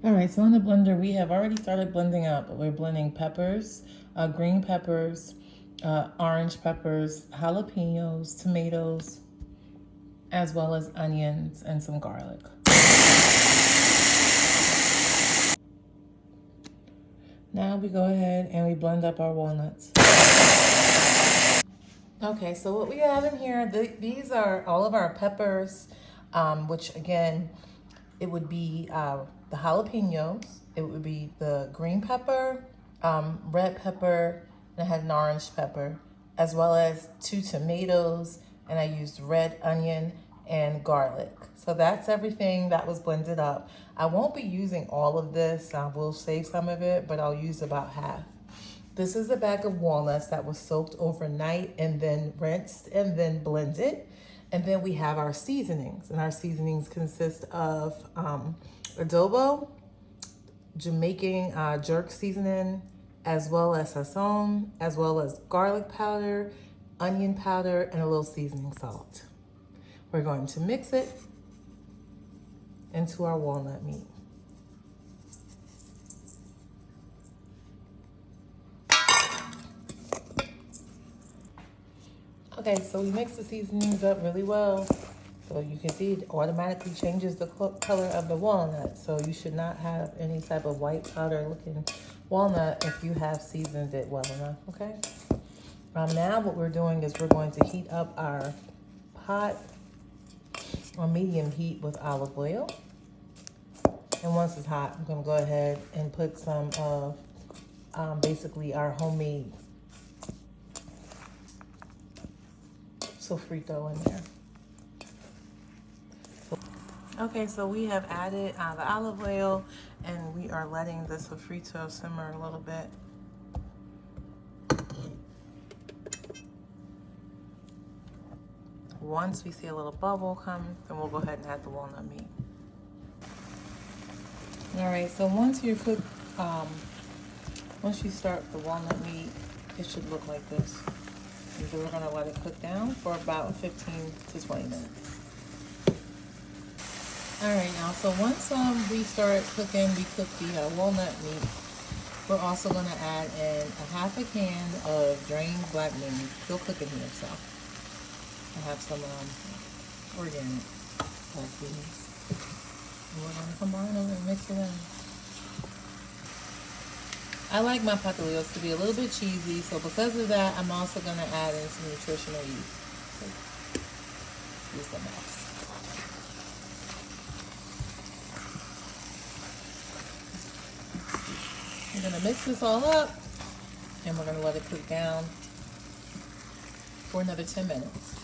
All right, so in the blender, we have already started blending up. We're blending peppers, green peppers, orange peppers, jalapenos, tomatoes, as well as onions and some garlic. Now we go ahead and we blend up our walnuts. Okay, so what we have in here, these are all of our peppers, which again, it would be the jalapenos, it would be the green pepper, red pepper, and I had an orange pepper, as well as 2 tomatoes, and I used red onion and garlic. So that's everything that was blended up. I won't be using all of this. I will save some of it, but I'll use about half. This is a bag of walnuts that was soaked overnight and then rinsed and then blended. And then we have our seasonings, and our seasonings consist of adobo, Jamaican jerk seasoning, as well as sazon, as well as garlic powder, onion powder, and a little seasoning salt. We're going to mix it into our walnut meat. Okay, so we mix the seasonings up really well. So you can see it automatically changes the color of the walnut. So you should not have any type of white powder looking walnut if you have seasoned it well enough, okay? Now what we're doing is we're going to heat up our pot on medium heat with olive oil. And once it's hot, I'm gonna go ahead and put some of basically our homemade sofrito in there. Okay, so we have added the olive oil and we are letting the sofrito simmer a little bit. Once we see a little bubble come, then we'll go ahead and add the walnut meat. All right, so once you cook, once you start the walnut meat, it should look like this. And so we're gonna let it cook down for about 15 to 20 minutes. All right, now, so once we start cooking, we cook the walnut meat, we're also gonna add in a half a can of drained black beans. Still cooking here, so I have some organic black beans. And we're gonna combine them and mix it in. I like my pataillos to be a little bit cheesy, so because of that, I'm also gonna add in some nutritional yeast. Use the mess. We're gonna mix this all up and we're gonna let it cook down for another 10 minutes.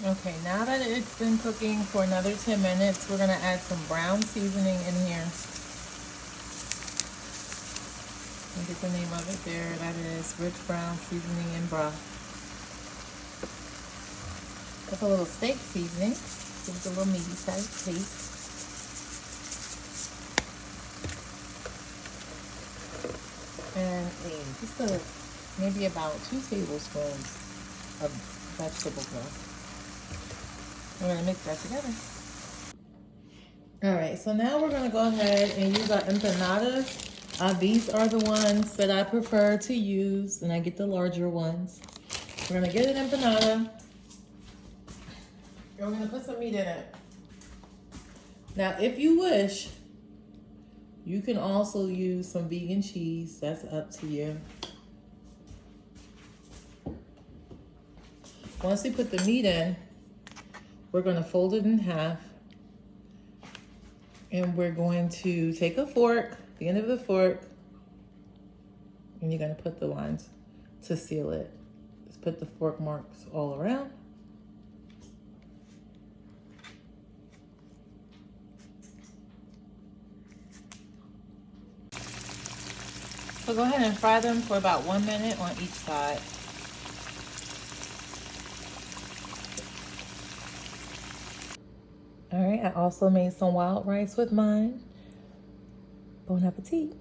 Okay, now that it's been cooking for another 10 minutes, we're gonna add some brown seasoning in here. I'll get the name of it there. That is Rich Brown Seasoning and Broth. That's a little steak seasoning. Give it a little meaty type taste. And maybe about 2 tablespoons of vegetable broth. We're gonna mix that together. All right, so now we're gonna go ahead and use our empanadas. These are the ones that I prefer to use, and I get the larger ones. We're gonna get an empanada, and we're gonna put some meat in it. Now, if you wish, you can also use some vegan cheese. That's up to you. Once we put the meat in, we're gonna fold it in half. And we're going to take a fork, the end of the fork, and you're gonna put the lines to seal it. Just put the fork marks all around. So go ahead and fry them for about 1 minute on each side. All right, I also made some wild rice with mine. Bon appetit.